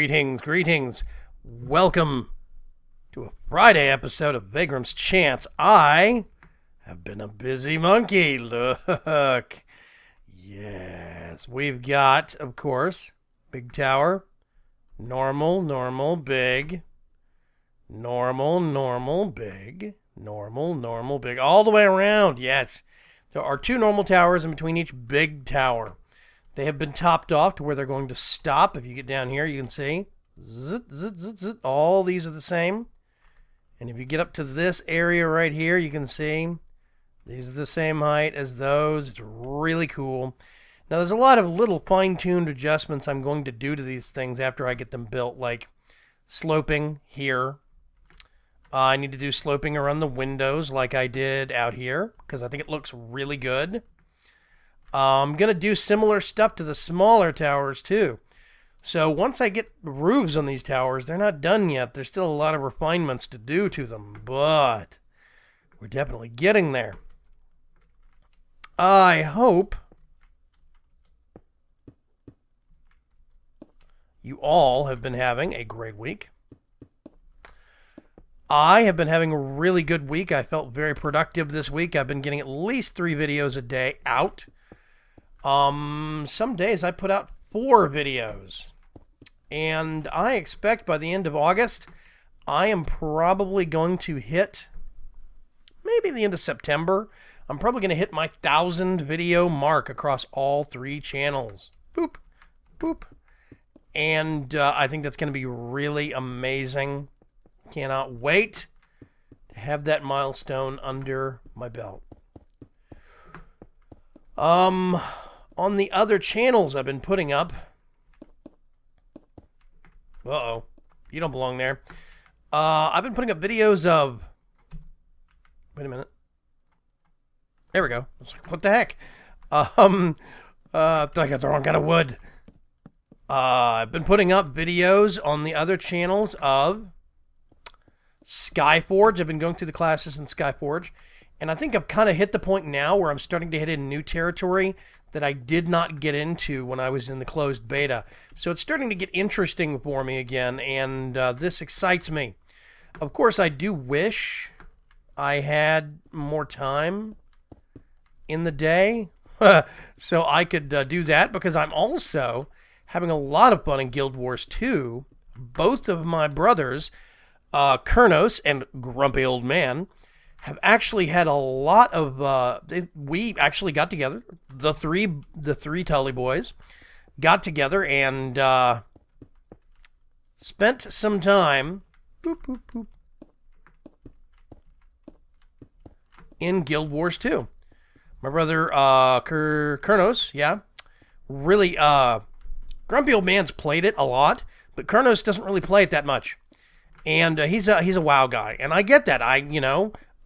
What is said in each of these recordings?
Greetings, greetings. Welcome to a Friday episode of VAYGRIM'S Chance. I have been a busy monkey. Look. Yes, we've got, of course, big tower, normal, normal, big, normal, normal, big, normal, normal, big, all the way around. Yes, there are two normal towers in between each big tower. They have been topped off to where they're going to stop. If you get down here, you can see, zit, zit, zit, zit, all these are the same. And if you get up to this area right here, you can see these are the same height as those. It's really cool. Now, there's a lot of little fine-tuned adjustments I'm going to do to these things after I get them built, like sloping here. I need to do sloping around the windows like I did out here, because I think it looks really good. I'm going to do similar stuff to the smaller towers, too. So once I get roofs on these towers, they're not done yet. There's still a lot of refinements to do to them, but we're definitely getting there. I hope you all have been having a great week. I have been having a really good week. I felt very productive this week. I've been getting at least 3 videos a day out. Some days I put out 4 videos. And I expect by the end of August, I am probably going to hit, maybe the end of September, I'm probably going to hit my 1,000 video mark across all 3 channels. Boop, boop. And I think that's going to be really amazing. Cannot wait to have that milestone under my belt. On the other channels I've been putting up. Uh-oh. You don't belong there. I've been putting up videos of... Wait a minute. There we go. I was like, what the heck? I got the wrong kind of wood. I've been putting up videos on the other channels of Skyforge. I've been going through the classes in Skyforge. And I think I've kind of hit the point now where I'm starting to hit in new territory that I did not get into when I was in the closed beta. So it's starting to get interesting for me again, and this excites me. Of course, I do wish I had more time in the day so I could do that, because I'm also having a lot of fun in Guild Wars 2. Both of my brothers, Kurnos and Grumpy Old Man, have actually had a lot of, we actually got together, the three Tully boys got together and spent some time boop, boop, boop, in Guild Wars 2. My brother, Kurnos, yeah, really, Grumpy Old Man's played it a lot, but Kurnos doesn't really play it that much. And he's a WoW guy, and I get that.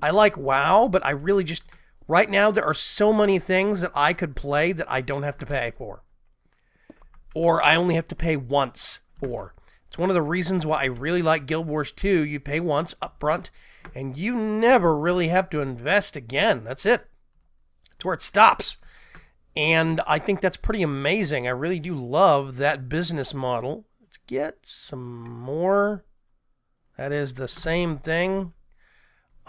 I like WoW, but I really just, right now, there are so many things that I could play that I don't have to pay for. Or I only have to pay once for. It's one of the reasons why I really like Guild Wars 2. You pay once up front, and you never really have to invest again. That's it. It's where it stops. And I think that's pretty amazing. I really do love that business model. Let's get some more. That is the same thing.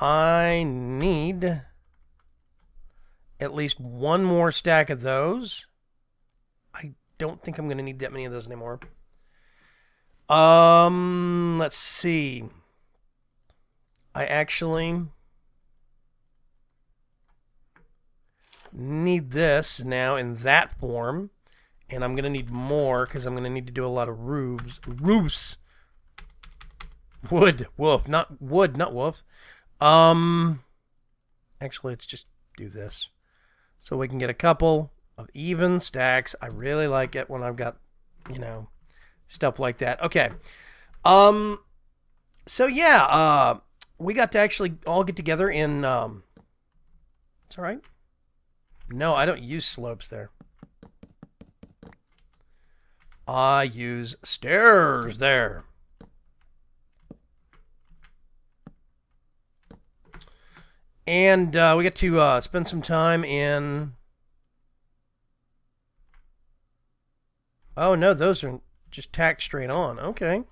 I need at least one more stack of those. I don't think I'm going to need that many of those anymore. Let's see. I actually need this now in that form. And I'm going to need more because I'm going to need to do a lot of roofs. Wood, wolf, not wood, not wolf. Actually, let's just do this so we can get a couple of even stacks. I really like it when I've got, stuff like that. Okay. So yeah, we got to actually all get together in, it's all right. No, I don't use slopes there. I use stairs there. And we get to spend some time in... Oh, no, those are... just tacked straight on. Okay.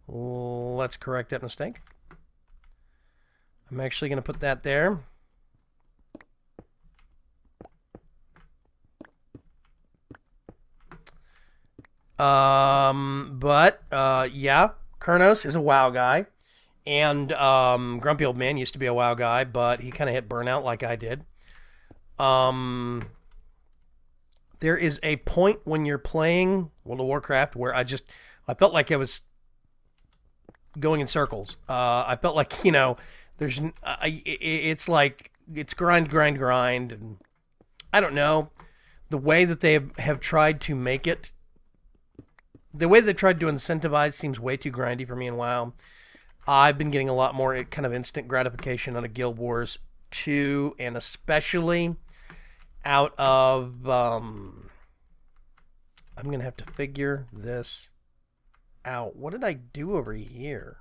Let's correct that mistake. I'm actually going to put that there. Yeah, Kurnos is a WoW guy. And Grumpy Old Man used to be a WoW guy, but he kind of hit burnout like I did. There is a point when you're playing World of Warcraft where I felt like I was going in circles. I felt like, it's like, it's grind, and I don't know. The way that they have tried to make it, the way they tried to incentivize seems way too grindy for me in WoW. I've been getting a lot more kind of instant gratification out of Guild Wars 2, and especially out of, I'm going to have to figure this out. What did I do over here?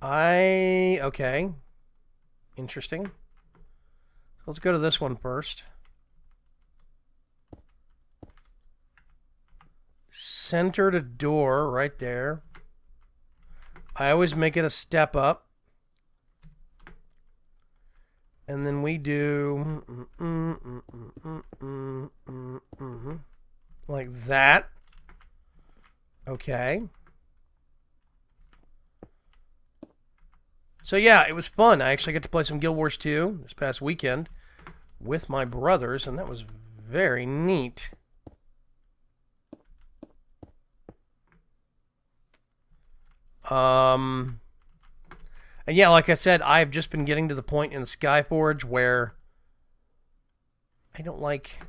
Okay. Interesting. So let's go to this one first. Centered a door right there. I always make it a step up. And then we do like that. Okay. So yeah, it was fun. I actually got to play some Guild Wars 2 this past weekend with my brothers, and that was very neat. And yeah, like I said, I've just been getting to the point in Skyforge where I don't like...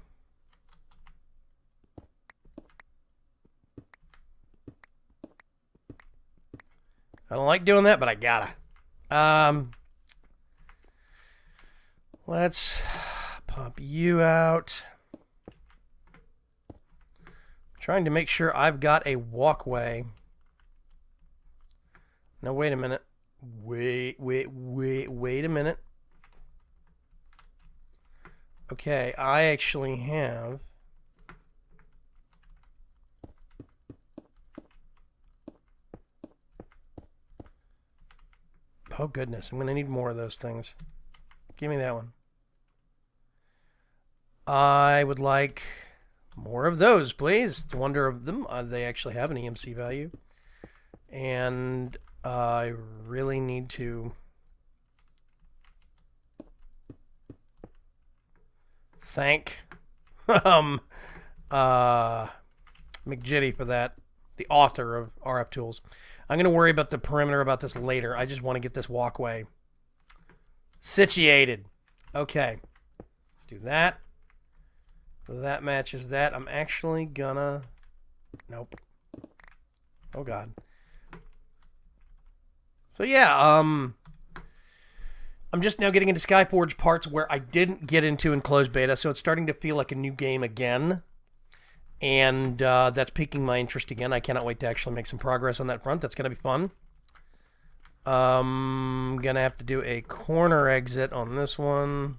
doing that, but I gotta. Let's pop you out. I'm trying to make sure I've got a walkway. No, wait a minute. Wait a minute. Okay, I actually have... Oh, goodness. I'm going to need more of those things. Give me that one. I would like more of those, please. The wonder of them. They actually have an EMC value. And I really need to thank McJitty for that, the author of RF Tools. I'm going to worry about the perimeter about this later. I just want to get this walkway situated. Okay. Let's do that. That matches that. I'm actually gonna... Nope. Oh, God. So, yeah, I'm just now getting into Skyforge parts where I didn't get into in closed beta, so it's starting to feel like a new game again. And that's piquing my interest again. I cannot wait to actually make some progress on that front. That's going to be fun. I'm going to have to do a corner exit on this one.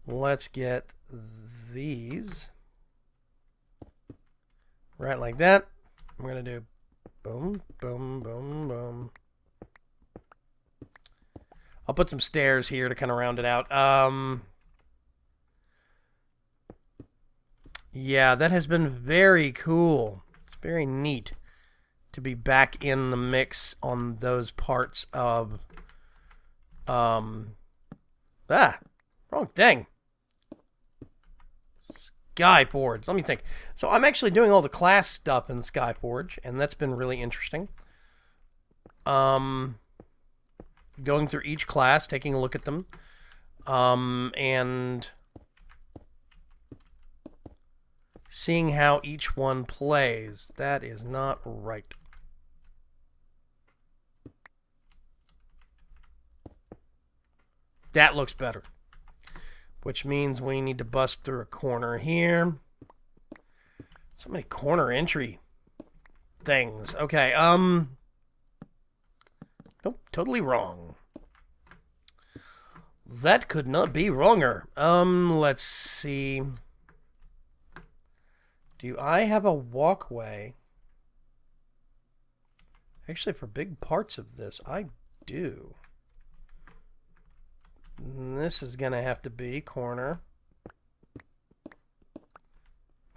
Let's get these. Right like that. I'm going to do boom, boom, boom, boom. I'll put some stairs here to kind of round it out. Yeah, that has been very cool. It's very neat to be back in the mix on those parts of... wrong thing. Skyforge. Let me think. So I'm actually doing all the class stuff in Skyforge, and that's been really interesting. Going through each class, taking a look at them, and seeing how each one plays. That is not right. That looks better. Which means we need to bust through a corner here. So many corner entry things. Okay, Nope, totally wrong. That could not be wronger. Let's see. Do I have a walkway? Actually, for big parts of this, I do. This is going to have to be corner.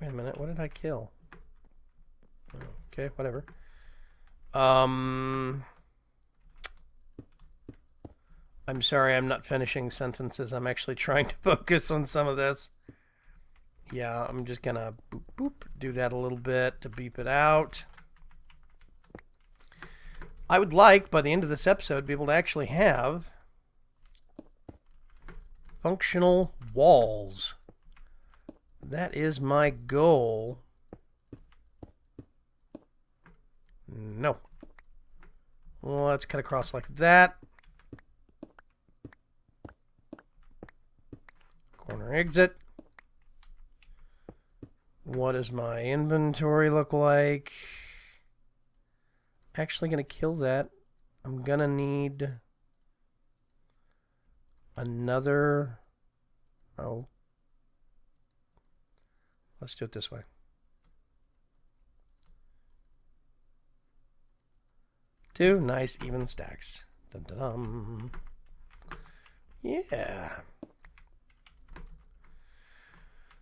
Wait a minute, what did I kill? Okay, whatever. I'm sorry, I'm not finishing sentences. I'm actually trying to focus on some of this. Yeah, I'm just gonna boop, boop, do that a little bit to beep it out. I would like, by the end of this episode, be able to actually have functional walls. That is my goal. No. Let's cut across like that. Corner exit. What does my inventory look like? Actually going to kill that. I'm going to need another... Oh. Let's do it this way. Two nice even stacks. Dun, dun, dun. Yeah.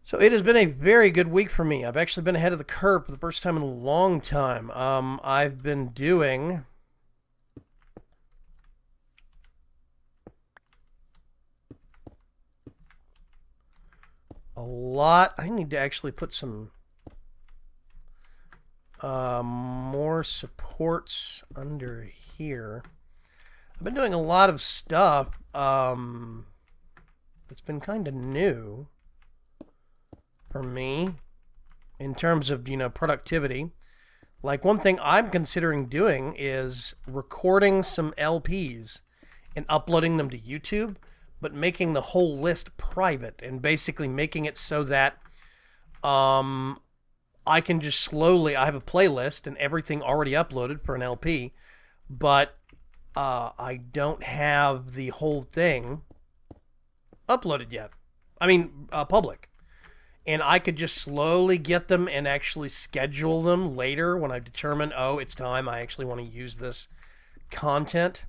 So it has been a very good week for me. I've actually been ahead of the curve for the first time in a long time. I've been doing a lot. I need to actually put some more supports under here. I've been doing a lot of stuff that's been kind of new for me in terms of, productivity. Like, one thing I'm considering doing is recording some LPs and uploading them to YouTube, but making the whole list private and basically making it so that I can just slowly, I have a playlist and everything already uploaded for an LP, but I don't have the whole thing uploaded yet. I mean, public. And I could just slowly get them and actually schedule them later when I determine, oh, it's time, I actually want to use this content.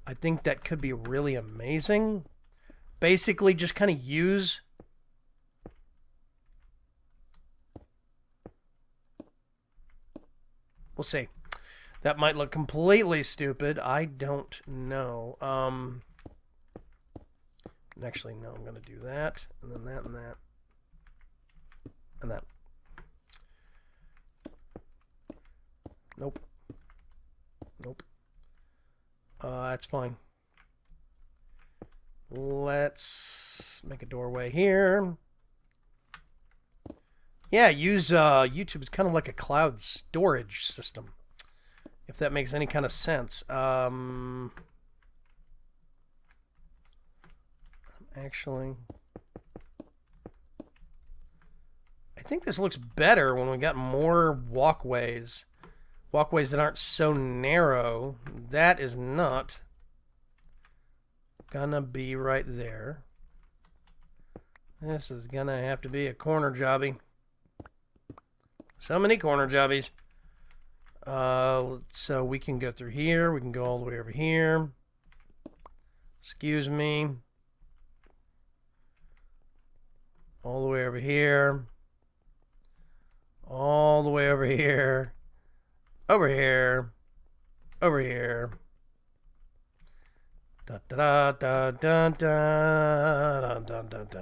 I think that could be really amazing. Basically, just kind of use... We'll see. That might look completely stupid. I don't know. Actually, no, I'm going to do that, and then that, and that. And that. Nope. Nope. That's fine. Let's make a doorway here. Yeah, use YouTube as kind of like a cloud storage system, if that makes any kind of sense. Actually, I think this looks better when we got more walkways. Walkways that aren't so narrow. That is not gonna be right there. This is gonna have to be a corner jobby. So many corner jobbies. So we can go through here. We can go all the way over here. Excuse me. All the way over here. All the way over here. Over here. Over here. Da da da da da da da da da.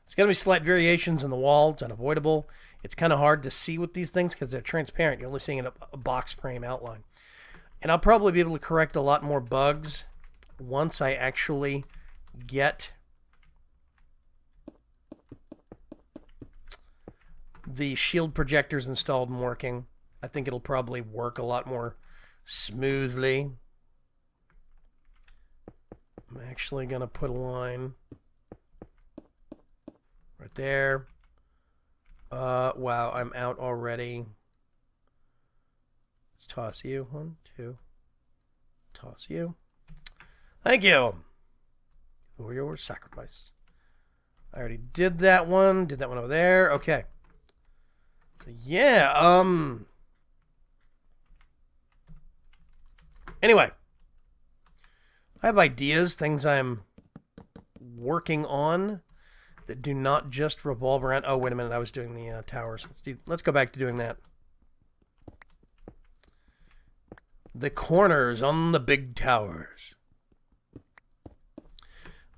There's going to be slight variations in the wall. It's unavoidable. It's kind of hard to see with these things because they're transparent. You're only seeing a box frame outline. And I'll probably be able to correct a lot more bugs once I actually get the shield projectors installed and working. I think it'll probably work a lot more smoothly. I'm actually going to put a line right there. Wow, I'm out already. Let's toss you. 1, 2, Toss you. Thank you for your sacrifice. I already did that one. Did that one over there. Okay. So, yeah, anyway. I have ideas, things I'm working on that do not just revolve around... Oh, wait a minute. I was doing the towers. Let's go back to doing that. The corners on the big towers.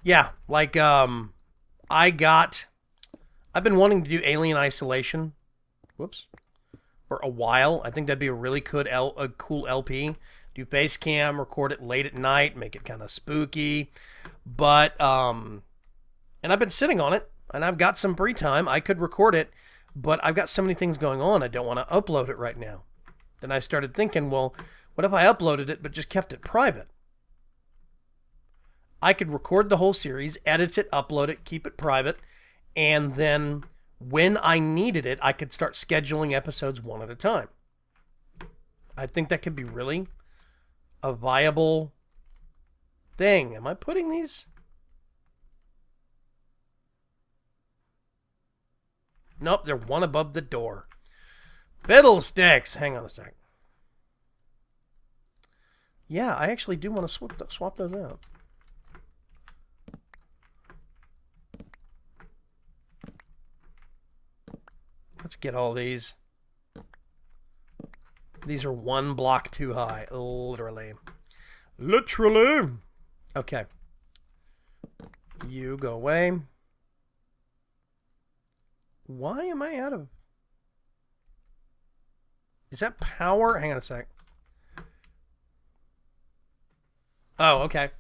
Yeah, like, I've been wanting to do Alien Isolation. Whoops. For a while. I think that'd be a really a cool LP. Do base cam, record it late at night, make it kind of spooky. But, and I've been sitting on it, and I've got some free time. I could record it, but I've got so many things going on, I don't want to upload it right now. Then I started thinking, well, what if I uploaded it, but just kept it private? I could record the whole series, edit it, upload it, keep it private, and then when I needed it, I could start scheduling episodes one at a time. I think that could be really a viable thing. Am I putting these? Nope, they're one above the door. Fiddlesticks! Hang on a sec. Yeah, I actually do want to swap those out. Let's get all these. These are one block too high. Literally. Literally. Okay. You go away. Why am I out of... Is that power? Hang on a sec. Oh, okay.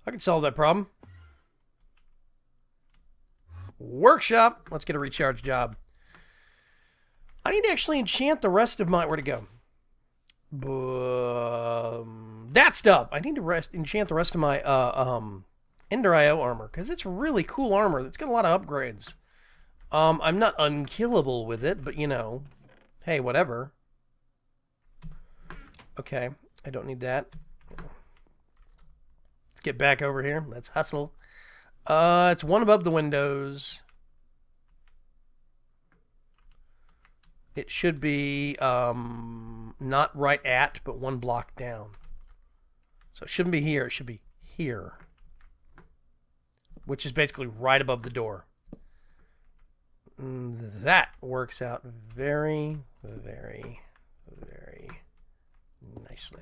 I can solve that problem. Workshop. Let's get a recharge job. I need to actually enchant the rest of my... Where'd it go? That stuff. I need to enchant the rest of my Ender IO armor, because it's really cool armor. It's got a lot of upgrades. I'm not unkillable with it, but you know, hey, whatever. Okay, I don't need that. Let's get back over here. Let's hustle. It's one above the windows. It should be not right at, but one block down. So it shouldn't be here. It should be here, which is basically right above the door. That works out very, very, very nicely.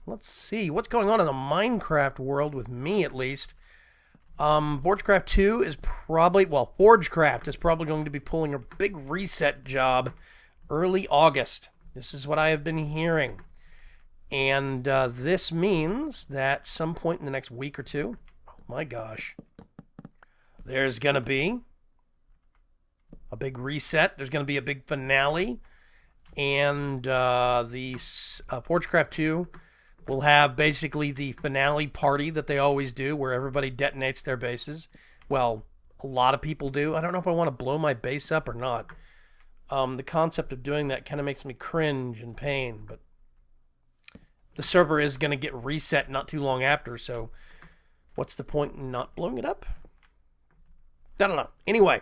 Let's see what's going on in the Minecraft world with me, at least. Forgecraft 2 is probably, well, Forgecraft is probably going to be pulling a big reset job early August. This is what I have been hearing. And this means that some point in the next week or two, oh my gosh, there's going to be a big reset. There's going to be a big finale. And the Forgecraft 2 will have basically the finale party that they always do, where everybody detonates their bases. Well, a lot of people do. I don't know if I want to blow my base up or not. The concept of doing that kind of makes me cringe and pain, but the server is going to get reset not too long after, so what's the point in not blowing it up? I don't know. Anyway,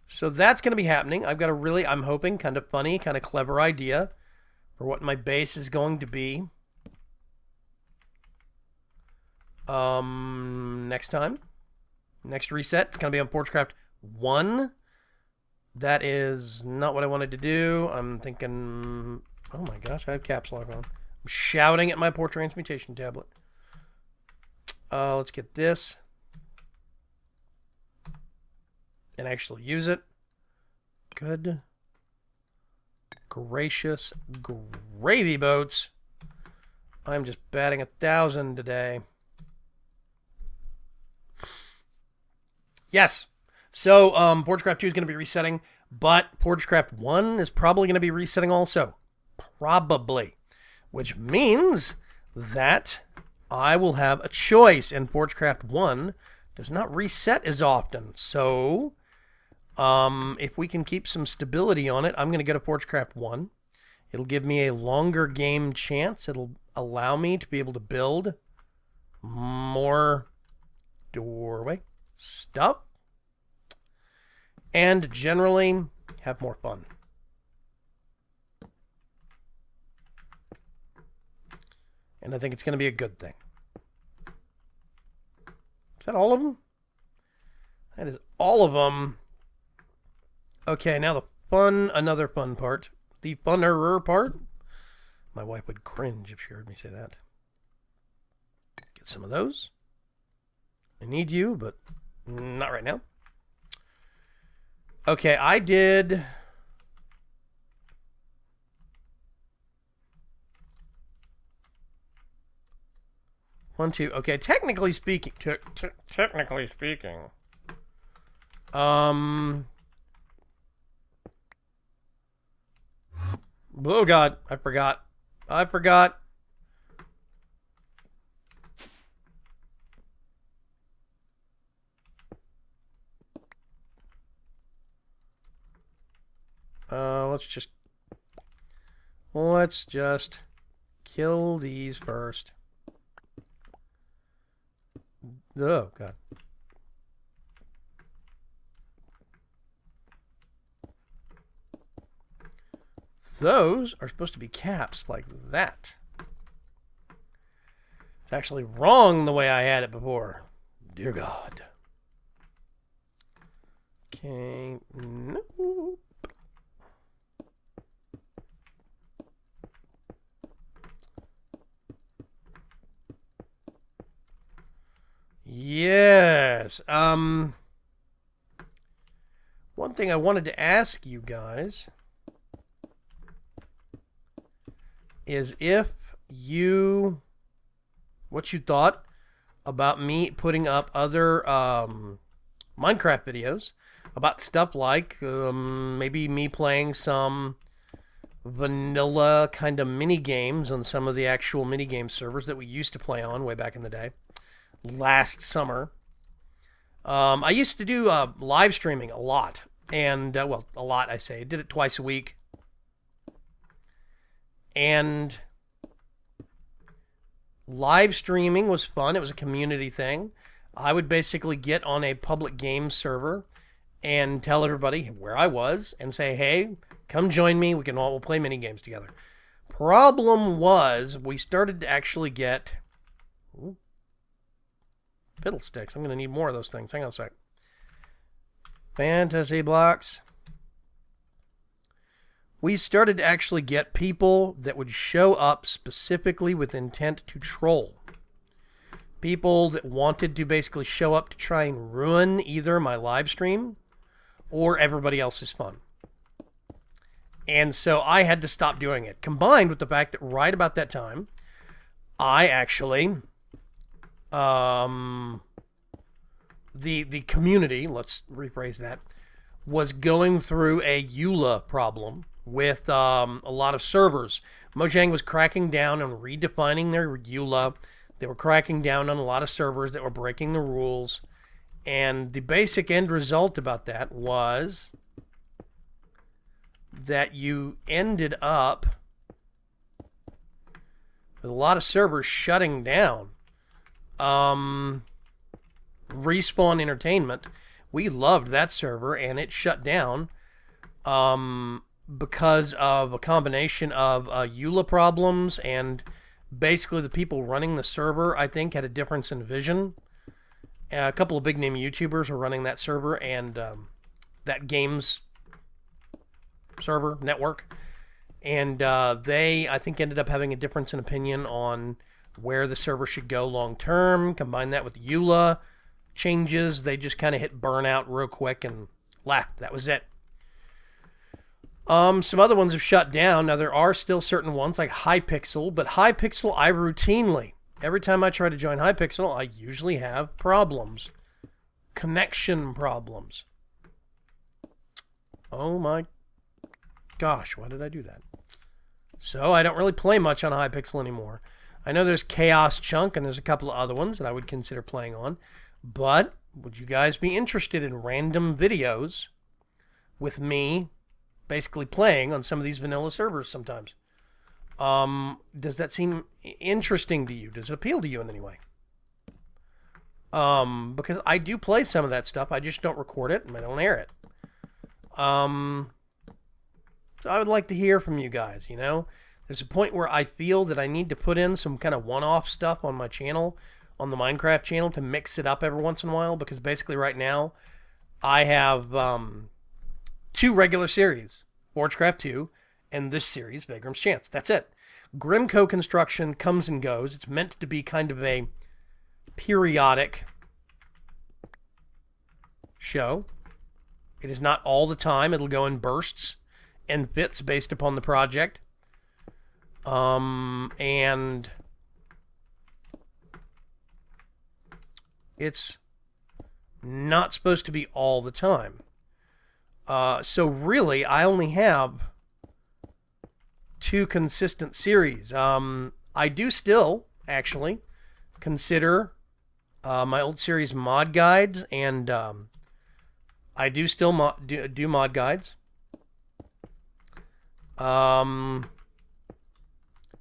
so that's going to be happening. I've got a really, I'm hoping, kind of funny, kind of clever idea for what my base is going to be. Next time. Next reset. It's going to be on Forgecraft 1. That is not what I wanted to do. I'm thinking, oh my gosh, I have caps lock on. I'm shouting at my poor transmutation tablet. Let's get this. And actually use it. Good gracious gravy boats. I'm just batting 1,000 today. Yes. So, Forgecraft 2 is going to be resetting, but Forgecraft 1 is probably going to be resetting also. Probably. Which means that I will have a choice, and Forgecraft 1 does not reset as often. So, If we can keep some stability on it, I'm going to go to Forgecraft 1. It'll give me a longer game chance. It'll allow me to be able to build more doorway stuff and generally have more fun. And I think it's going to be a good thing. Is that all of them? That is all of them. Okay, now the fun, another fun part. The funner part. My wife would cringe if she heard me say that. Get some of those. I need you, but not right now. Okay, I did... One, two. Okay, technically speaking... Technically speaking... Oh, God. I forgot. Let's just kill these first. Oh, God. Those are supposed to be caps like that. It's actually wrong the way I had it before. Dear God. Okay, nope. Yes. One thing I wanted to ask you guys is what you thought about me putting up other Minecraft videos about stuff like maybe me playing some vanilla kind of mini games on some of the actual mini game servers that we used to play on way back in the day, last summer. I used to do live streaming a lot, and well, a lot I say. I did it twice a week. And live streaming was fun. It was a community thing. I would basically get on a public game server and tell everybody where I was and say, hey, come join me. We'll play mini games together. Problem was, we started to actually get... Ooh, fiddlesticks. I'm going to need more of those things. Hang on a sec. Fantasy blocks. We started to actually get people that would show up specifically with intent to troll. People that wanted to basically show up to try and ruin either my live stream or everybody else's fun. And so I had to stop doing it. Combined with the fact that right about that time, I actually... the community, let's rephrase that, was going through a EULA problem with a lot of servers. Mojang was cracking down on redefining their EULA. They were cracking down on a lot of servers that were breaking the rules. And the basic end result about that was that you ended up with a lot of servers shutting down. Respawn Entertainment, we loved that server, and it shut down because of a combination of EULA problems, and basically the people running the server, I think, had a difference in vision. A couple of big name YouTubers were running that server, and that games server network, and they, I think, ended up having a difference in opinion on where the server should go long term. Combine that with EULA changes, they just kind of hit burnout real quick and left. That was it. Some other ones have shut down. Now, there are still certain ones like Hypixel, but Hypixel, I routinely, every time I try to join Hypixel, I usually have problems. Connection problems. Oh my gosh, why did I do that? So I don't really play much on Hypixel anymore. I know there's Chaos Chunk and there's a couple of other ones that I would consider playing on, but would you guys be interested in random videos with me basically playing on some of these vanilla servers sometimes. Does that seem interesting to you? Does it appeal to you in any way? Because I do play some of that stuff. I just don't record it and I don't air it. So I would like to hear from you guys, you know? There's a point where I feel that I need to put in some kind of one-off stuff on my channel, on the Minecraft channel, to mix it up every once in a while, because basically right now I have 2 regular series, Forgecraft 2, and this series, VAYGRIM'S Chance. That's it. Grimco Construction comes and goes. It's meant to be kind of a periodic show. It is not all the time. It'll go in bursts and fits based upon the project. And it's not supposed to be all the time. So really, I only have 2 consistent series. I do still, actually, consider my old series mod guides, and I do still do mod guides.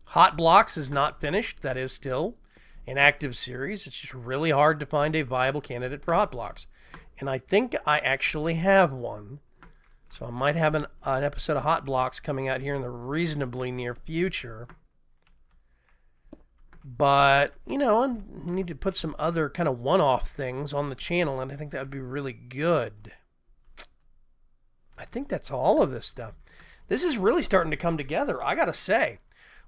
Hot Blocks is not finished. That is still an active series. It's just really hard to find a viable candidate for Hot Blocks. And I think I actually have one. So I might have an episode of Hot Blocks coming out here in the reasonably near future. But, you know, I need to put some other kind of one-off things on the channel, and I think that would be really good. I think that's all of this stuff. This is really starting to come together, I gotta say.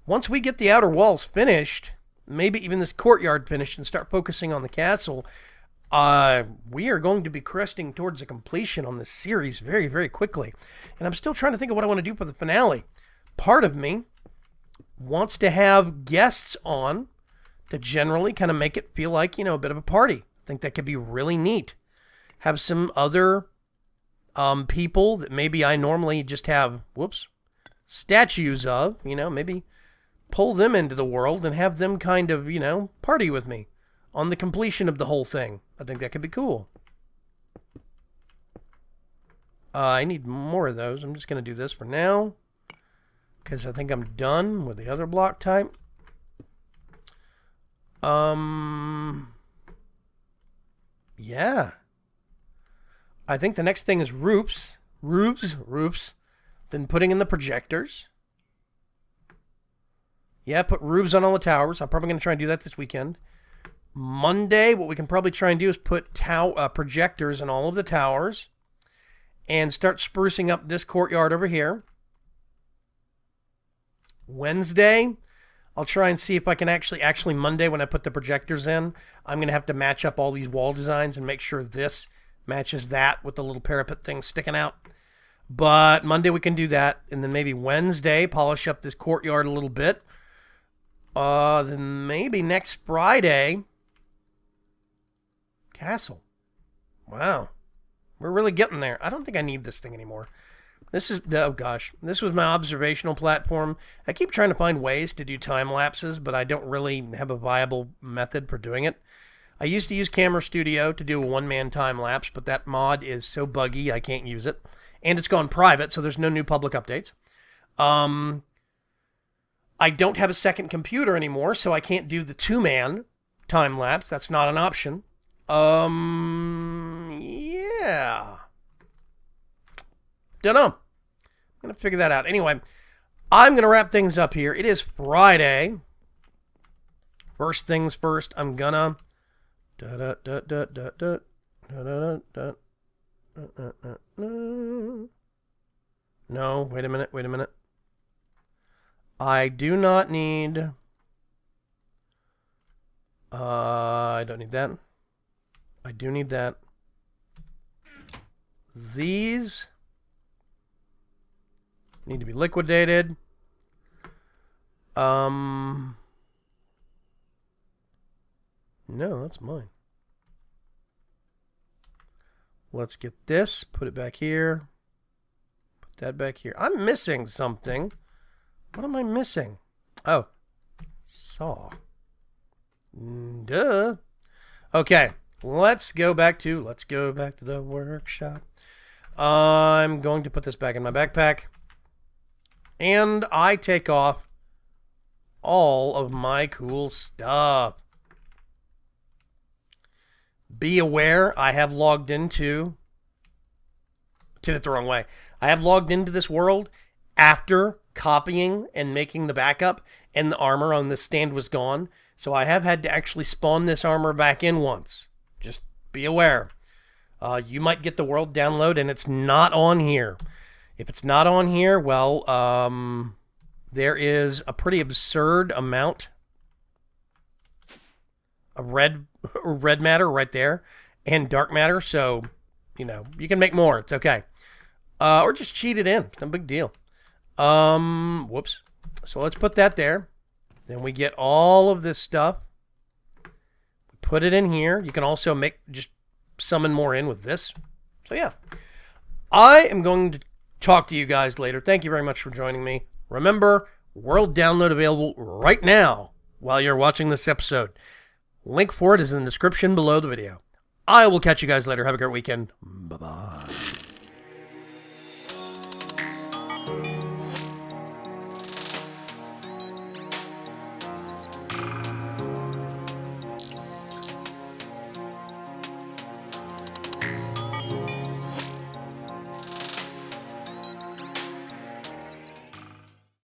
Once we get the outer walls finished, maybe even this courtyard finished, and start focusing on the castle, we are going to be cresting towards a completion on this series very, very quickly. And I'm still trying to think of what I want to do for the finale. Part of me wants to have guests on to generally kind of make it feel like, you know, a bit of a party. I think that could be really neat. Have some other people that maybe I normally just have, statues of, you know, maybe pull them into the world and have them kind of, you know, party with me on the completion of the whole thing. I think that could be cool. I need more of those. I'm just going to do this for now, because I think I'm done with the other block type. Yeah. I think the next thing is roofs. Then putting in the projectors. Yeah, put roofs on all the towers. I'm probably going to try and do that this weekend. Monday, what we can probably try and do is put projectors in all of the towers and start sprucing up this courtyard over here. Wednesday, I'll try and see if I can actually Monday when I put the projectors in, I'm going to have to match up all these wall designs and make sure this matches that with the little parapet thing sticking out. But Monday we can do that, and then maybe Wednesday polish up this courtyard a little bit. Then maybe next Friday, castle. Wow. We're really getting there. I don't think I need this thing anymore. This is, oh gosh, this was my observational platform. I keep trying to find ways to do time lapses, but I don't really have a viable method for doing it. I used to use Camera Studio to do a one-man time lapse, but that mod is so buggy I can't use it. And it's gone private, so there's no new public updates. I don't have a second computer anymore, so I can't do the 2-man time lapse. That's not an option. Yeah. Don't know. I'm going to figure that out. Anyway, I'm going to wrap things up here. It is Friday. First things first, I'm gonna no, wait a minute. I do not need I don't need that. I do need that. These need to be liquidated. No, that's mine. Let's get this, put it back here. Put that back here. I'm missing something. What am I missing? Oh, saw. Duh. Okay, let's go back to the workshop. I'm going to put this back in my backpack. And I take off all of my cool stuff. Be aware, I have logged into... Did it the wrong way. I have logged into this world after copying and making the backup, and the armor on this stand was gone. So I have had to actually spawn this armor back in once. Just be aware. You might get the world download and it's not on here. If it's not on here, well, there is a pretty absurd amount of red matter right there and dark matter. So, you know, you can make more. It's okay. Or just cheat it in. It's no big deal. Whoops. So let's put that there. Then we get all of this stuff. Put it in here. You can also just summon more in with this. So yeah. I am going to talk to you guys later. Thank you very much for joining me. Remember, world download available right now while you're watching this episode. Link for it is in the description below the video. I will catch you guys later. Have a great weekend. Bye-bye.